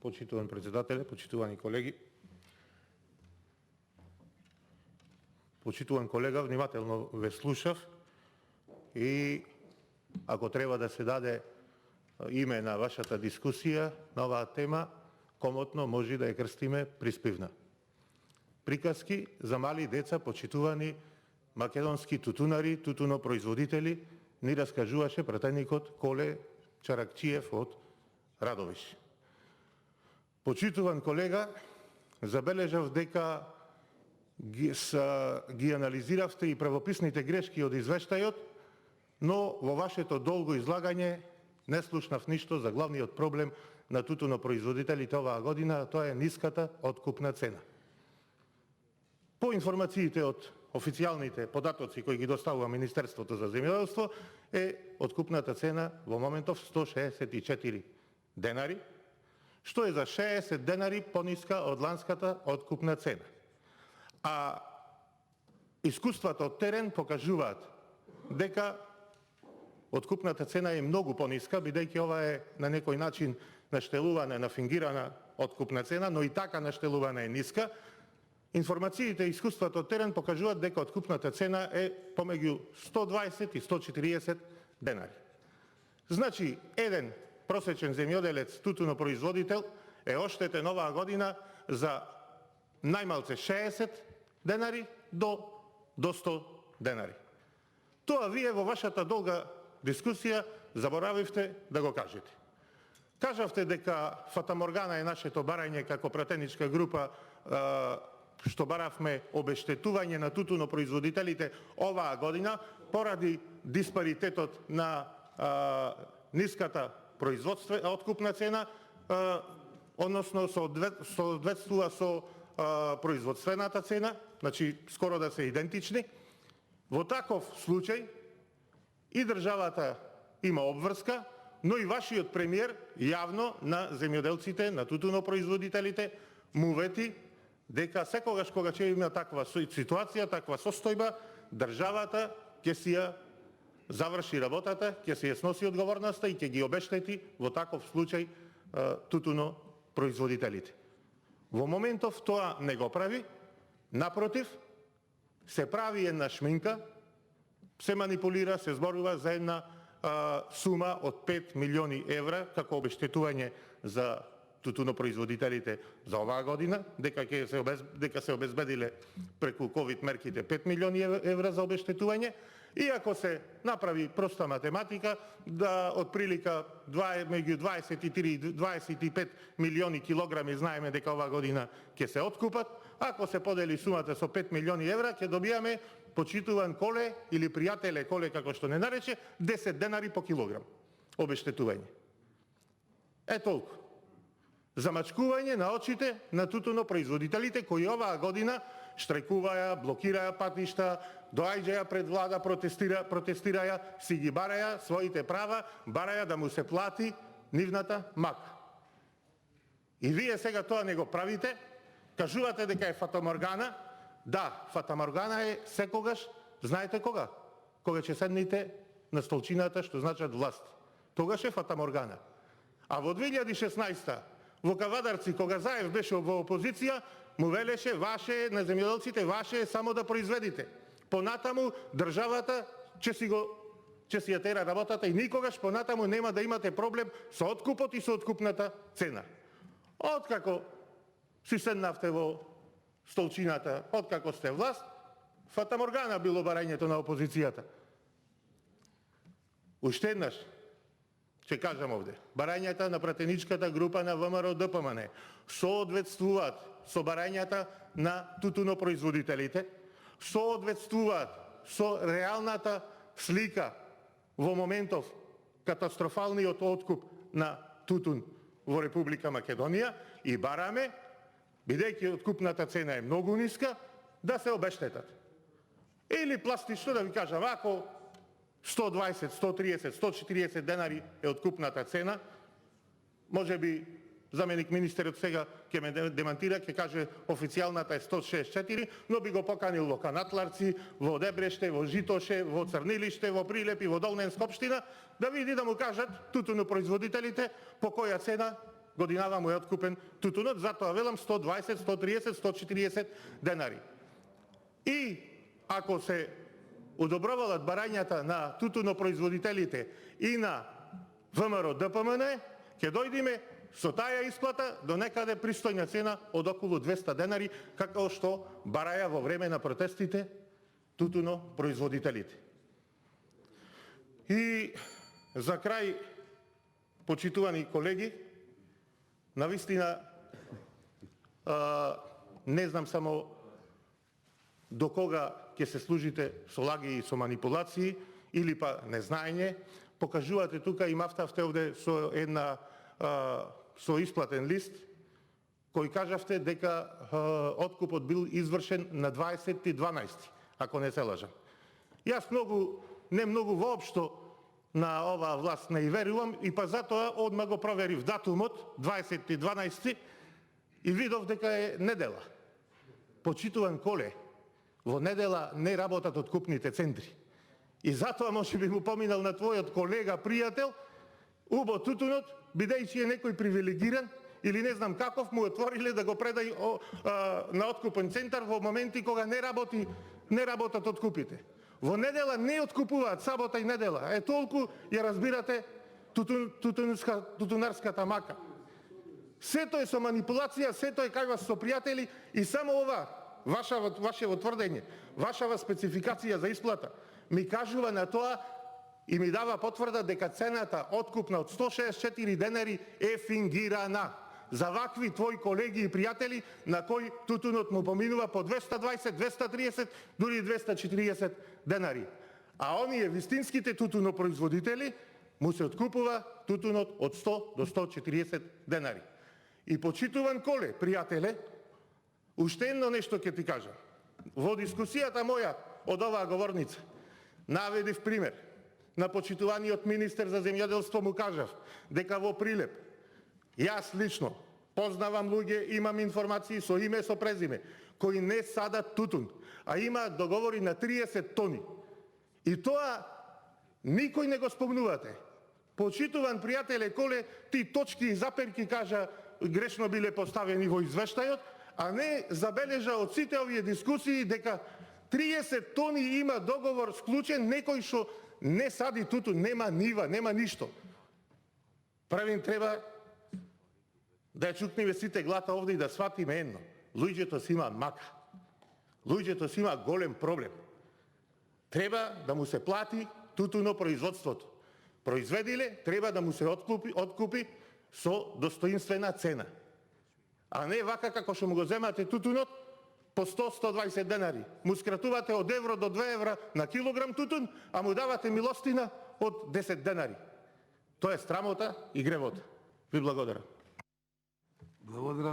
Почитуван председателе, почитувани колеги. Почитуван колега, внимателно ве слушав и ако треба да се даде име на вашата дискусија на оваа тема, комотно може да ја крстиме приспивна. Приказки за мали деца, почитувани македонски тутунари, тутунопроизводители, ни раскажуваше пратеникот Коле Чаракчиев од Радовиш. Почитуван колега, забележав дека ги анализиравте и правописните грешки од извештајот, но во вашето долго излагање не слушнав ништо за главниот проблем на тутунопроизводителите оваа година, а тоа е ниската откупна цена. По информациите од официјалните податоци кои ги доставува Министерството за земјоделство е откупната цена во моментов 164 денари, што е за 60 денари пониска од ланската откупна цена. А искуствата од терен покажуваат дека откупната цена е многу пониска, бидејќи ова е на некој начин наштелуване на фингирана откупна цена, но и така наштелувана е ниска. Информациите и искуствата од терен покажуваат дека откупната цена е помеѓу 120 и 140 денари. Значи, еден просечен земјоделец, тутунопроизводител, е оштетен оваа година за најмалце 60 денари до 100 денари. Тоа вие во вашата долга дискусија заборавивте да го кажете. Кажавте дека фатаморгана е нашето барање како пратеничка група, што баравме обештетување на тутунопроизводителите оваа година поради диспаритетот на ниската откупна цена, односно соодветствува со производствената цена, значи скоро да се идентични. Во таков случај и државата има обврска, но и вашиот премиер јавно на земјоделците, на тутунопроизводителите му вети дека секогаш кога ќе има таква ситуација, таква состојба, државата ќе си ја заврши работата, ќе си ја сноси одговорноста и ќе ги обештети во таков случај тутунопроизводителите. Во моментов тоа не го прави, напротив, се прави една шминка, се манипулира, се зборува за една сума од 5 милиони евра како обештетување за тутунопроизводителите за оваа година, дека се обезбедиле преку ковид мерките 5 милиони евра за обештетување, и ако се направи проста математика, да од прилика меѓу 23 и 25 милиони килограми знаеме дека оваа година ќе се откупат, ако се подели сумата со 5 милиони евра, ќе добијаме, почитуван Коле или пријателе Коле, како што не нарече, 10 денари по килограм обештетување. Е толку. Замачкување на очите на тутунопроизводителите кои оваа година штрајкуваја, блокираја патишта, доаѓаја пред влада, протестираја, си ги бараја своите права, бараја да му се плати нивната мака. И вие сега тоа не го правите, кажувате дека е фатаморгана. Да, фатаморгана е секогаш, знаете кога? Кога ќе седнете на столчината што значат власт. Тогаш е фатаморгана. А во 2016 во Кавадарци, кога Заев беше во опозиција, му велеше ваше на земјоделците, ваше е само да произведите. Понатаму државата ќе си ја тера работата и никогаш понатаму нема да имате проблем со откупот и со откупната цена. Откако си седнавте во столчината, откако сте власт, фатаморгана било барањето на опозицијата. Уште еднаш ќе кажам овде, барањата на пратеничката група на ВМРО ДПМН соодветствуваат со барањата на тутунопроизводителите, соодветствуваат со реалната слика во моментов катастрофалниот откуп на тутун во Република Македонија и бараме, бидејќи откупната цена е многу ниска, да се обештетат. Или пластично да ви кажам, ако 120, 130, 140 денари е откупната цена, може би заменик министерот сега ќе ме демантира, ќе каже официјалната е 164, но би го поканил во Канатларци, во Дебреште, во Житоше, во Црнилиште, во Прилепи, во Долненска општина, да види да му кажат тутунопроизводителите по која цена годинава му е откупен тутунот, затоа велам 120, 130, 140 денари. И ако се одобровалат барањата на тутунопроизводителите и на ВМРО ДПМН, ќе дојдеме со таа исплата до некаде пристојна цена од околу 200 денари, како што бараја во време на протестите тутунопроизводителите. И за крај, почитувани колеги, навистина не знам само до кога ќе се служите со лаги и со манипулации или па незнаење. Покажувате тука и мафтавте овде со исплатен лист, кој кажавте дека откупот бил извршен на 20.12, ако не се лажам. Јас не многу воопшто на оваа власт не и верувам, и па затоа одма го проверив датумот 20.12 и видов дека е недела. Почитуван Коле, во недела не работат откупните центри. И затоа може би му поминал на твојот колега, пријател, убо тутунот, бидејќи е некој привилегиран или не знам каков, му отвориле да го предај на откупен центар во моменти кога не работат откупите. Во недела не откупуваат, сабота и недела. Толку ја разбирате тутунарската мака. Сето е со манипулација, сето е кај вас со пријатели и само ова, вашево тврдење, вашава спецификација за исплата, ми кажува на тоа и ми дава потврда дека цената откупна од 164 денари е фингирана. За вакви твои колеги и пријатели на кои тутунот му поминува по 220, 230, дури 240 денари. А оние вистинските тутунопроизводители му се откупува тутунот од 100 до 140 денари. И почитуван Коле, пријателе, уште едно нешто ќе ти кажам. Во дискусијата моја од оваа говорница наведив пример. На почитуваниот министер за земјоделство му кажав дека во Прилеп јас лично познавам луѓе, имам информации со име, со презиме, кои не садат тутун, а имаат договори на 30 тони. И тоа никој не го спомнувате. Почитуван пријателе Коле, ти точки и заперки кажа грешно биле поставени во извештајот, а не забележа од сите овие дискусии дека 30 тони има договор склучен, некој што не сади тутун, нема нива, нема ништо. Правим треба да ја чукнеме сите глата овде и да сватиме едно. Луѓето си имаат мака. Луѓето си имаат голем проблем. Треба да му се плати тутунопроизводството. Произведиле, треба да му се откупи со достоинствена цена. А не вака како што му го земате тутунот по 100-120 денари. Му скратувате од евро до 2 евра на килограм тутун, а му давате милостина од 10 денари. Тоа е срамота и гревота. Ви благодарам. Благодарам.